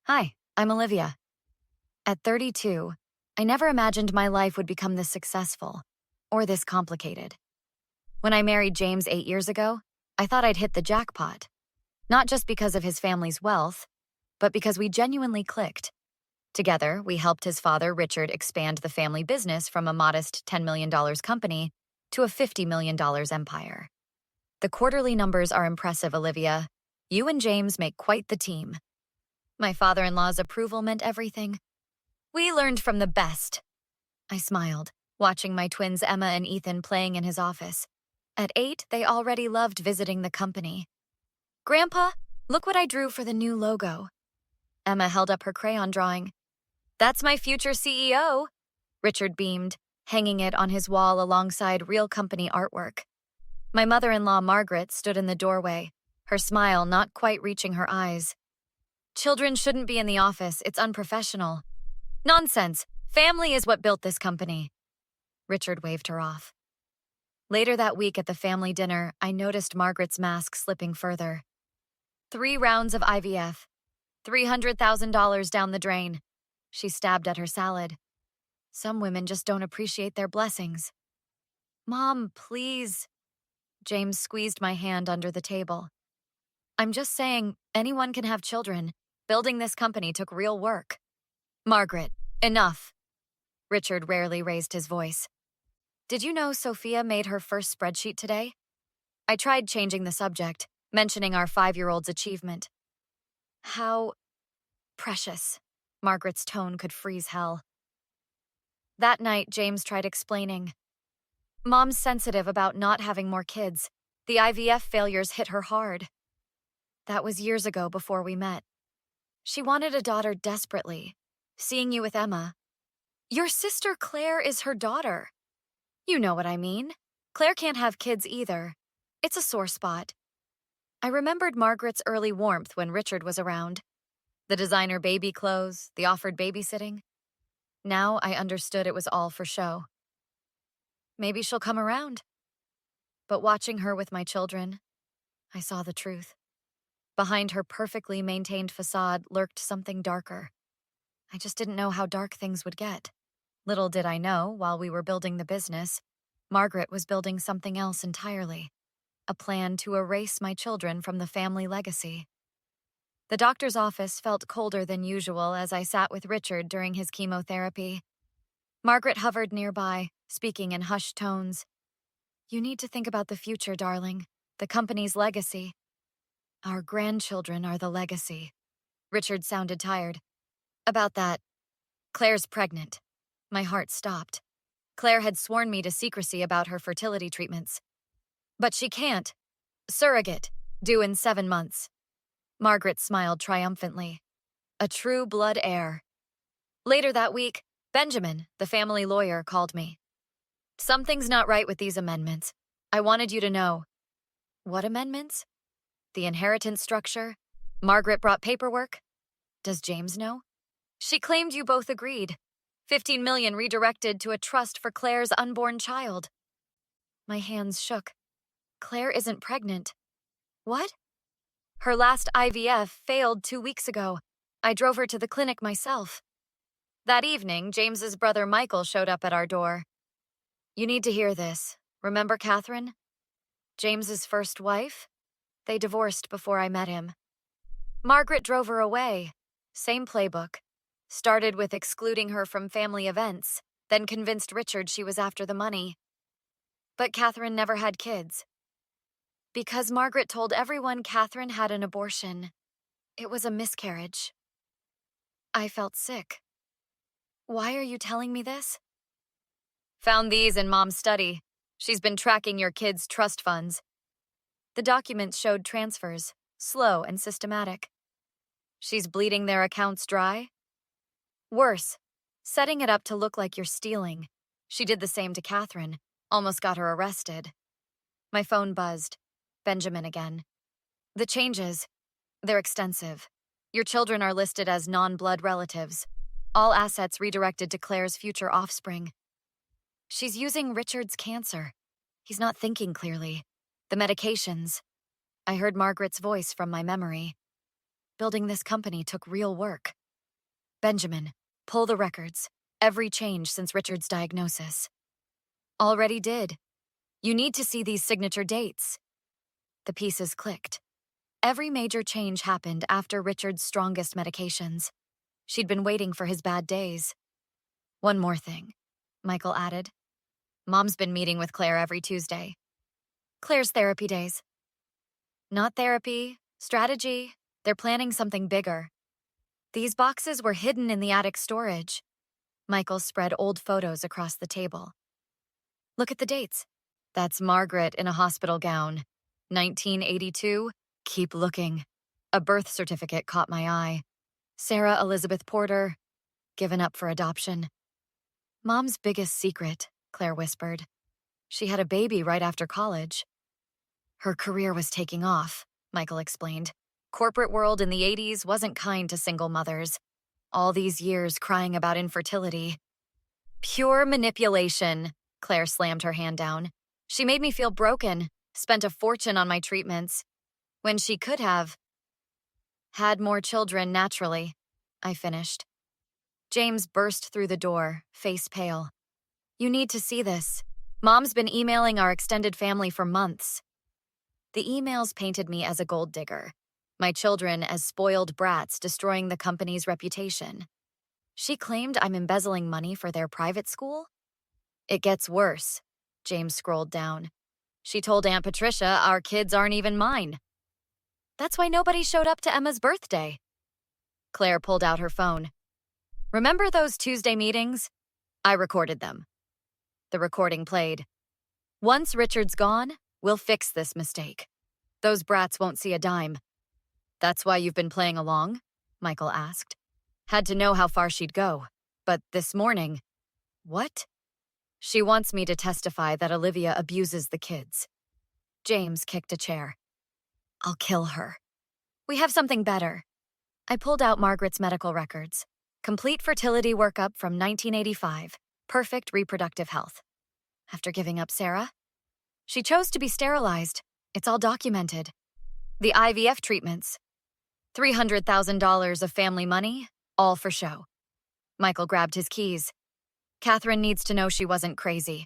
Hi, I'm Olivia. At 32, I never imagined my life would become this successful or this complicated. When I married James 8 years ago, I thought I'd hit the jackpot, not just because of his family's wealth, but because we genuinely clicked. Together, we helped his father, Richard, expand the family business from a modest $10 million company to a $50 million empire. The quarterly numbers are impressive, Olivia. You and James make quite the team. My father-in-law's approval meant everything. We learned from the best. I smiled, watching my twins Emma and Ethan playing in his office. At 8, they already loved visiting the company. Grandpa, look what I drew for the new logo. Emma held up her crayon drawing. That's my future CEO. Richard beamed, hanging it on his wall alongside real company artwork. My mother-in-law Margaret stood in the doorway, her smile not quite reaching her eyes. Children shouldn't be in the office, it's unprofessional. Nonsense. Family is what built this company. Richard waved her off. Later that week at the family dinner, I noticed Margaret's mask slipping further. 3 rounds of IVF. $300,000 down the drain. She stabbed at her salad. Some women just don't appreciate their blessings. Mom, please. James squeezed my hand under the table. I'm just saying, anyone can have children. Building this company took real work. Margaret, enough. Richard rarely raised his voice. Did you know Sophia made her first spreadsheet today? I tried changing the subject, mentioning our 5-year-old's achievement. How precious. Margaret's tone could freeze hell. That night, James tried explaining. Mom's sensitive about not having more kids. The IVF failures hit her hard. That was years ago before we met. She wanted a daughter desperately. Seeing you with Emma. Your sister Claire is her daughter. You know what I mean. Claire can't have kids either. It's a sore spot. I remembered Margaret's early warmth when Richard was around. The designer baby clothes, the offered babysitting. Now I understood it was all for show. Maybe she'll come around. But watching her with my children, I saw the truth. Behind her perfectly maintained facade lurked something darker. I just didn't know how dark things would get. Little did I know, while we were building the business, Margaret was building something else entirely. A plan to erase my children from the family legacy. The doctor's office felt colder than usual as I sat with Richard during his chemotherapy. Margaret hovered nearby, speaking in hushed tones. You need to think about the future, darling. The company's legacy. Our grandchildren are the legacy. Richard sounded tired. About that, Claire's pregnant. My heart stopped. Claire had sworn me to secrecy about her fertility treatments. But she can't. Surrogate, due in 7 months. Margaret smiled triumphantly. A true blood heir. Later that week, Benjamin, the family lawyer, called me. Something's not right with these amendments. I wanted you to know. What amendments? The inheritance structure? Margaret brought paperwork? Does James know? She claimed you both agreed. 15 million redirected to a trust for Claire's unborn child. My hands shook. Claire isn't pregnant. What? Her last IVF failed 2 weeks ago. I drove her to the clinic myself. That evening, James's brother Michael showed up at our door. You need to hear this. Remember Catherine? James's first wife? They divorced before I met him. Margaret drove her away. Same playbook. Started with excluding her from family events, then convinced Richard she was after the money. But Catherine never had kids. Because Margaret told everyone Catherine had an abortion. It was a miscarriage. I felt sick. Why are you telling me this? Found these in Mom's study. She's been tracking your kids' trust funds. The documents showed transfers, slow and systematic. She's bleeding their accounts dry? Worse, setting it up to look like you're stealing. She did the same to Catherine, almost got her arrested. My phone buzzed. Benjamin again. The changes, they're extensive. Your children are listed as non-blood relatives. All assets redirected to Claire's future offspring. She's using Richard's cancer. He's not thinking clearly. The medications. I heard Margaret's voice from my memory. Building this company took real work. Benjamin, pull the records. Every change since Richard's diagnosis. Already did. You need to see these signature dates. The pieces clicked. Every major change happened after Richard's strongest medications. She'd been waiting for his bad days. One more thing, Michael added. Mom's been meeting with Claire every Tuesday. Claire's therapy days. Not therapy, strategy. They're planning something bigger. These boxes were hidden in the attic storage. Michael spread old photos across the table. Look at the dates. That's Margaret in a hospital gown. 1982. Keep looking. A birth certificate caught my eye. Sarah Elizabeth Porter, given up for adoption. Mom's biggest secret, Claire whispered. She had a baby right after college. Her career was taking off, Michael explained. Corporate world in the 80s wasn't kind to single mothers. All these years crying about infertility. Pure manipulation, Claire slammed her hand down. She made me feel broken, spent a fortune on my treatments, when she could have had more children naturally, I finished. James burst through the door, face pale. You need to see this. Mom's been emailing our extended family for months. The emails painted me as a gold digger, my children as spoiled brats destroying the company's reputation. She claimed I'm embezzling money for their private school? It gets worse, James scrolled down. She told Aunt Patricia our kids aren't even mine. That's why nobody showed up to Emma's birthday. Claire pulled out her phone. Remember those Tuesday meetings? I recorded them. The recording played. Once Richard's gone, we'll fix this mistake. Those brats won't see a dime. That's why you've been playing along? Michael asked. Had to know how far she'd go. But this morning... What? She wants me to testify that Olivia abuses the kids. James kicked a chair. I'll kill her. We have something better. I pulled out Margaret's medical records. Complete fertility workup from 1985. Perfect reproductive health. After giving up Sarah? She chose to be sterilized. It's all documented. The IVF treatments. $300,000 of family money, all for show. Michael grabbed his keys. Catherine needs to know she wasn't crazy.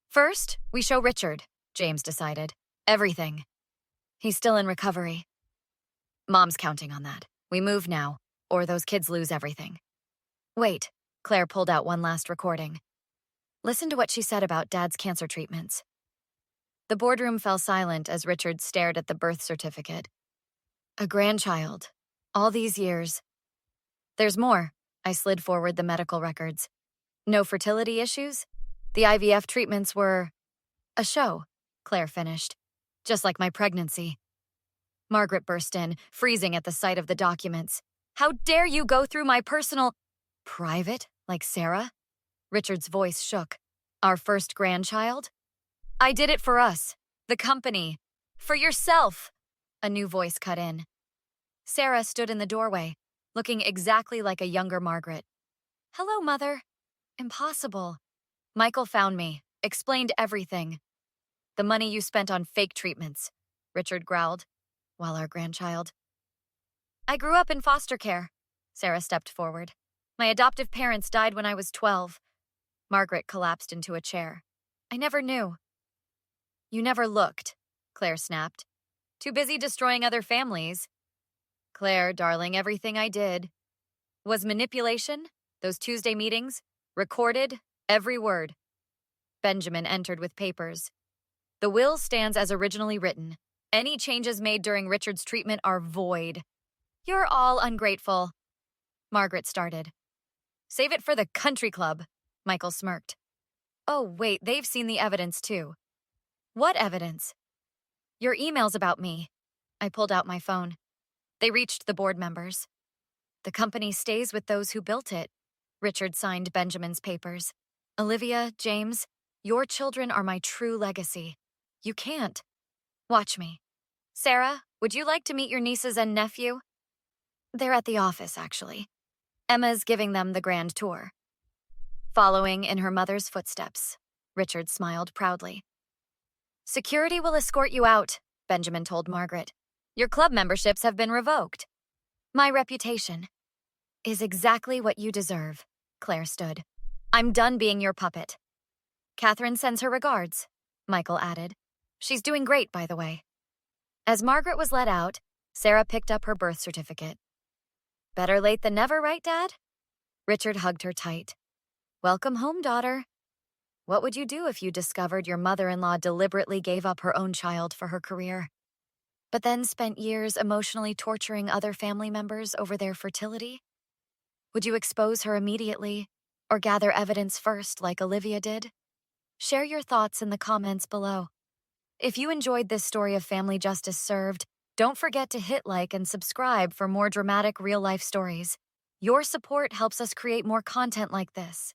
First, we show Richard, James decided. Everything. He's still in recovery. Mom's counting on that. We move now, or those kids lose everything. Wait, Claire pulled out one last recording. Listen to what she said about Dad's cancer treatments. The boardroom fell silent as Richard stared at the birth certificate. A grandchild. All these years. There's more. I slid forward the medical records. No fertility issues? The IVF treatments were... a show, Claire finished. Just like my pregnancy. Margaret burst in, freezing at the sight of the documents. How dare you go through my personal... Private, like Sarah? Richard's voice shook. Our first grandchild? I did it for us. The company. For yourself. A new voice cut in. Sarah stood in the doorway, looking exactly like a younger Margaret. Hello, Mother. Impossible. Michael found me, explained everything. The money you spent on fake treatments, Richard growled, while our grandchild. I grew up in foster care. Sarah stepped forward. My adoptive parents died when I was 12. Margaret collapsed into a chair. I never knew. You never looked, Claire snapped. Too busy destroying other families. Claire, darling, everything I did was manipulation, those Tuesday meetings, recorded, every word. Benjamin entered with papers. The will stands as originally written. Any changes made during Richard's treatment are void. You're all ungrateful. Margaret started. Save it for the country club, Michael smirked. Oh, wait, they've seen the evidence too. What evidence? Your emails about me. I pulled out my phone. They reached the board members. The company stays with those who built it. Richard signed Benjamin's papers. Olivia, James, your children are my true legacy. You can't. Watch me. Sarah, would you like to meet your nieces and nephew? They're at the office, actually. Emma's giving them the grand tour. Following in her mother's footsteps, Richard smiled proudly. Security will escort you out, Benjamin told Margaret. Your club memberships have been revoked. My reputation is exactly what you deserve, Claire stood. I'm done being your puppet. Catherine sends her regards, Michael added. She's doing great, by the way. As Margaret was let out, Sarah picked up her birth certificate. Better late than never, right, Dad? Richard hugged her tight. Welcome home, daughter. What would you do if you discovered your mother-in-law deliberately gave up her own child for her career, but then spent years emotionally torturing other family members over their fertility? Would you expose her immediately, or gather evidence first like Olivia did? Share your thoughts in the comments below. If you enjoyed this story of family justice served, don't forget to hit like and subscribe for more dramatic real-life stories. Your support helps us create more content like this.